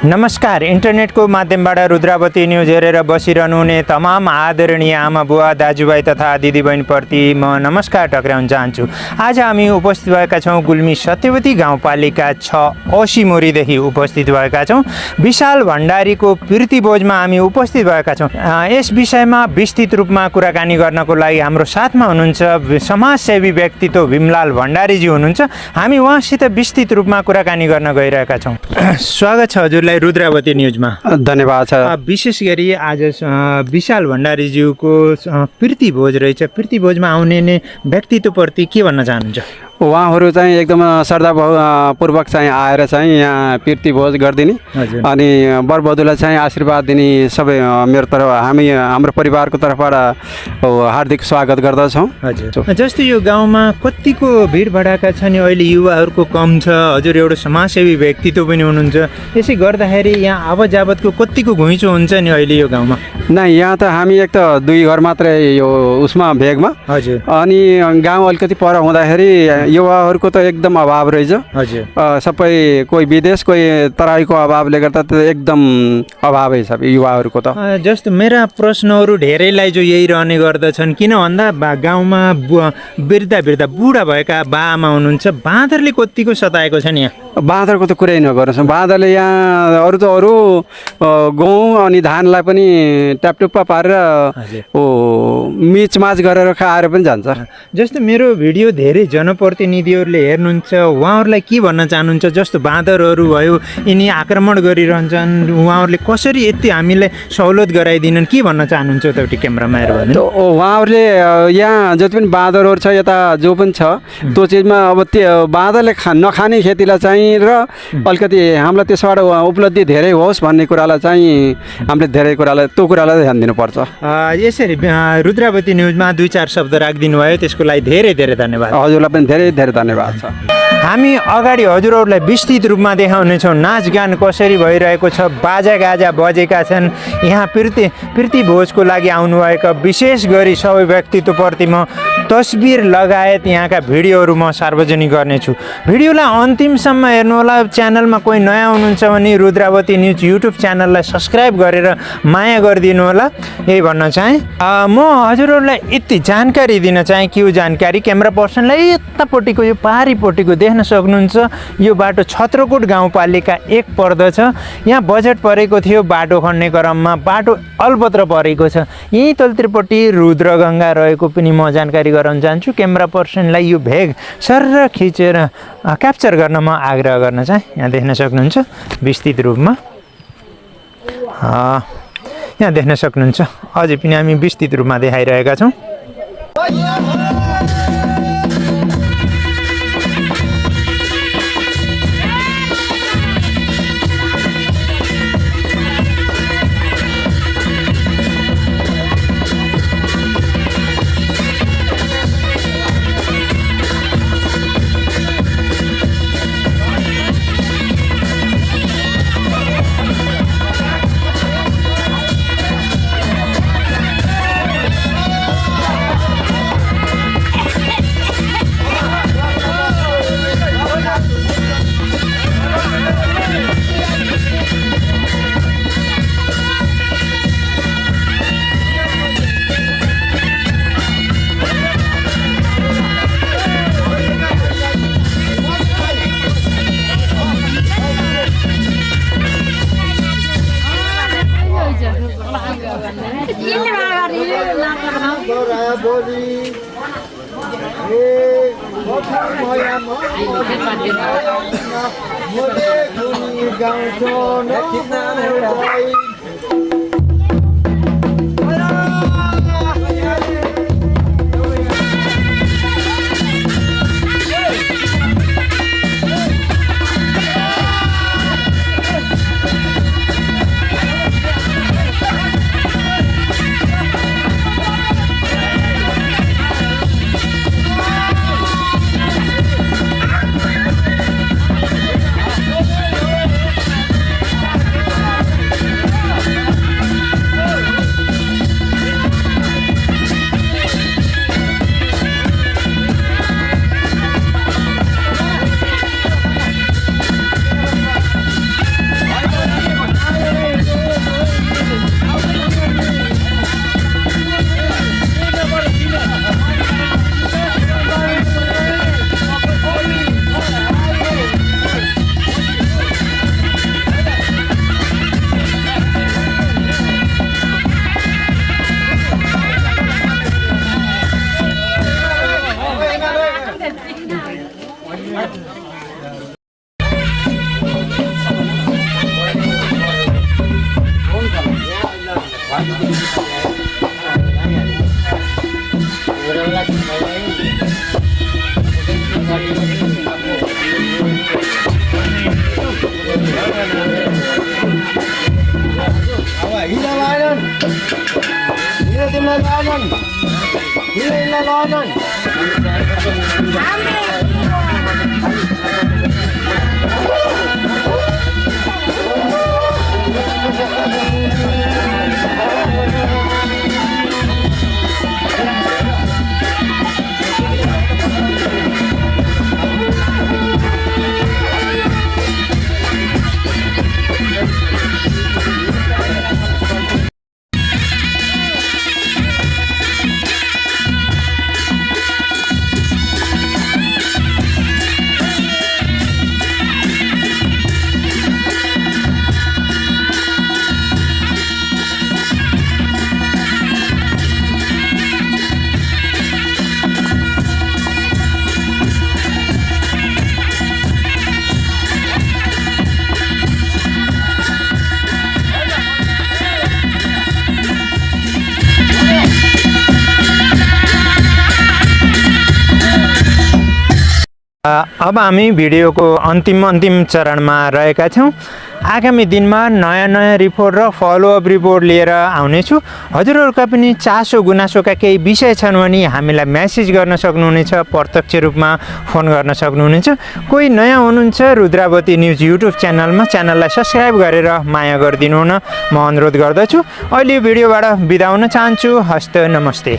नमस्कार। इन्टरनेटको माध्यमबाट रुद्रावती न्युज हेरेर बसिरहनुहुने तमाम आदरणीय आमा बुवा दाजुभाइ तथा दिदीबहिनीप्रति म नमस्कार टक्राउन चाहन्छु। आज हामी उपस्थित भएका छौँ गुल्मी सत्यवती गाउँपालिका 6 औसीमुरीदेखि उपस्थित भएका छौँ। विशाल भण्डारीको प्रीतिभोजमा हामी उपस्थित भएका छौँ। यस विषयमा विस्तृत रूपमा कुराकानी गर्नको लागि हाम्रो साथमा हुनुहुन्छ समाजसेवी व्यक्तित्व भीमलाल भण्डारीजी हुनुहुन्छ। हामी उहाँसित विस्तृत रूपमा कुराकानी गर्न गइरहेका छौँ। स्वागत छ हजुरलाई रुद्रावती न्युजमा। धन्यवाद छ। विशेष गरी आज विशाल भण्डारीज्यूको प्रीतिभोज रहेछ। प्रीतिभोजमा आउने व्यक्तित्वप्रति के भन्न चाहनुहुन्छ? उहाँहरू चाहिँ एकदम श्रद्धापूर्वक चाहिँ आएर चाहिँ यहाँ प्रीतिभोज गरिदिने अनि वरवधुलाई चाहिँ आशीर्वाद दिने सबै मेरो तर्फ हाम्रो परिवारको तर्फबाट हार्दिक स्वागत गर्दछौँ। हजुर, जस्तो यो गाउँमा कतिको भिडभडाका छ नि, अहिले युवाहरूको कम छ। हजुर एउटा समाजसेवी व्यक्तित्व पनि हुनुहुन्छ, यसै गर्दाखेरि यहाँ आवत जावतको कतिको घुइँचो हुन्छ नि अहिले यो गाउँमा? नै, यहाँ त हामी एक त 2 घर मात्रै यो उसमा भेगमा। हजुर, अनि गाउँ अलिकति पर हुँदाखेरि युवाहरूको त एकदम अभाव रहेछ। हजुर, सबै कोही विदेश कोही तराईको अभावले गर्दा त एकदम अभावै छ युवाहरूको त। जस्तो मेरा प्रश्नहरू धेरैलाई जो यही रहने गर्दछन्, किन भन्दा गाउँमा वृद्ध बुढा भएका बाआमा हुनुहुन्छ। बाँदरले कतिको सताएको छ नि यहाँ? बाँदरको त कुरै नगर्नुहोस्। बाँदरले यहाँ अरू त अरू गहुँ अनि धानलाई पनि ट्यापटुप्पा पारेर मिचमाच गरेर खाएर पनि जान्छ। जस्तो मेरो भिडियो धेरै जनप्रतिनिधिहरूले हेर्नुहुन्छ, उहाँहरूलाई के भन्न चाहनुहुन्छ? जस्तो बाँदरहरू भयो, यिनी आक्रमण गरिरहन्छन्, उहाँहरूले कसरी यति हामीलाई सहुलियत गराइदिनन्, के भन्न चाहनुहुन्छ तपाईँले क्यामेरामा हेरेर भने? उहाँहरूले यहाँ जति पनि बाँदरहरू छ यता जो पनि छ त्यो चिजमा अब त्यो बाँदरले नखाने खेतीलाई चाहिँ र अलिकति हामीलाई त्यसबाट उपलब्धि धेरै होस् भन्ने कुरालाई चाहिँ हामीले धेरै कुरालाई त्यो कुरालाई ध्यान दिनुपर्छ। यसरी रुद्रावती न्युजमा 2-4 शब्द राखिदिनु भयो, त्यसको लागि धेरै धेरै धन्यवाद। हजुरलाई पनि धेरै धेरै धन्यवाद छ। हामी अगाडि हजुरहरूलाई विस्तृत रूपमा देखाउनेछौँ नाचगान कसरी भइरहेको छ। बाजागाजा बजेका छन्। यहाँ प्रीतिभोजको लागि आउनुभएका विशेष गरी सबै व्यक्तित्वप्रति म तस्बिर लगायत यहाँका भिडियोहरू म सार्वजनिक गर्नेछु। भिडियोलाई अन्तिमसम्म हेर्नुहोला। च्यानलमा कोही नयाँ हुनुहुन्छ भने रुद्रावती न्युज युट्युब च्यानललाई सब्सक्राइब गरेर माया गरिदिनु होला, यही भन्न चाहेँ। म हजुरहरूलाई यति जानकारी दिन चाहेँ कि यो जानकारी क्यामेरा पर्सनलाई यतापट्टिको यो पारिपट्टिको देख्न सक्नुहुन्छ। यो बाटो छत्रकोट गाउँपालिका 1 पर्दछ। यहाँ बजेट परेको थियो बाटो खन्ने क्रममा, बाटो अल्पत्र परेको छ। यहीँ तलतिरपट्टि रुद्रगङ्गा रहेको पनि म जानकारी गराउन चाहन्छु। क्यामेरा पर्सनलाई यो भेग सर खिचेर क्याप्चर गर्न म आग्रह गर्न चाहेँ। यहाँ देख्न सक्नुहुन्छ विस्तृत रूपमा, यहाँ देख्न सक्नुहुन्छ। अझै पनि हामी विस्तृत रूपमा देखाइरहेका छौँ। अब हामी भिडियोको अन्तिम चरणमा रहेका छौँ। आगामी दिनमा नयाँ रिपोर्ट र फलोअप रिपोर्ट लिएर आउनेछु। हजुरहरूका पनि चासो गुनासोका केही विषय छन् भने हामीलाई म्यासेज गर्न सक्नुहुनेछ, प्रत्यक्ष रूपमा फोन गर्न सक्नुहुनेछ। कोही नयाँ हुनुहुन्छ रुद्रावती न्युज युट्युब च्यानलमा, च्यानललाई सब्सक्राइब गरेर माया गरिदिनु हुन म अनुरोध गर्दछु। अहिले भिडियोबाट बिदा हुन चाहन्छु। हस्त नमस्ते।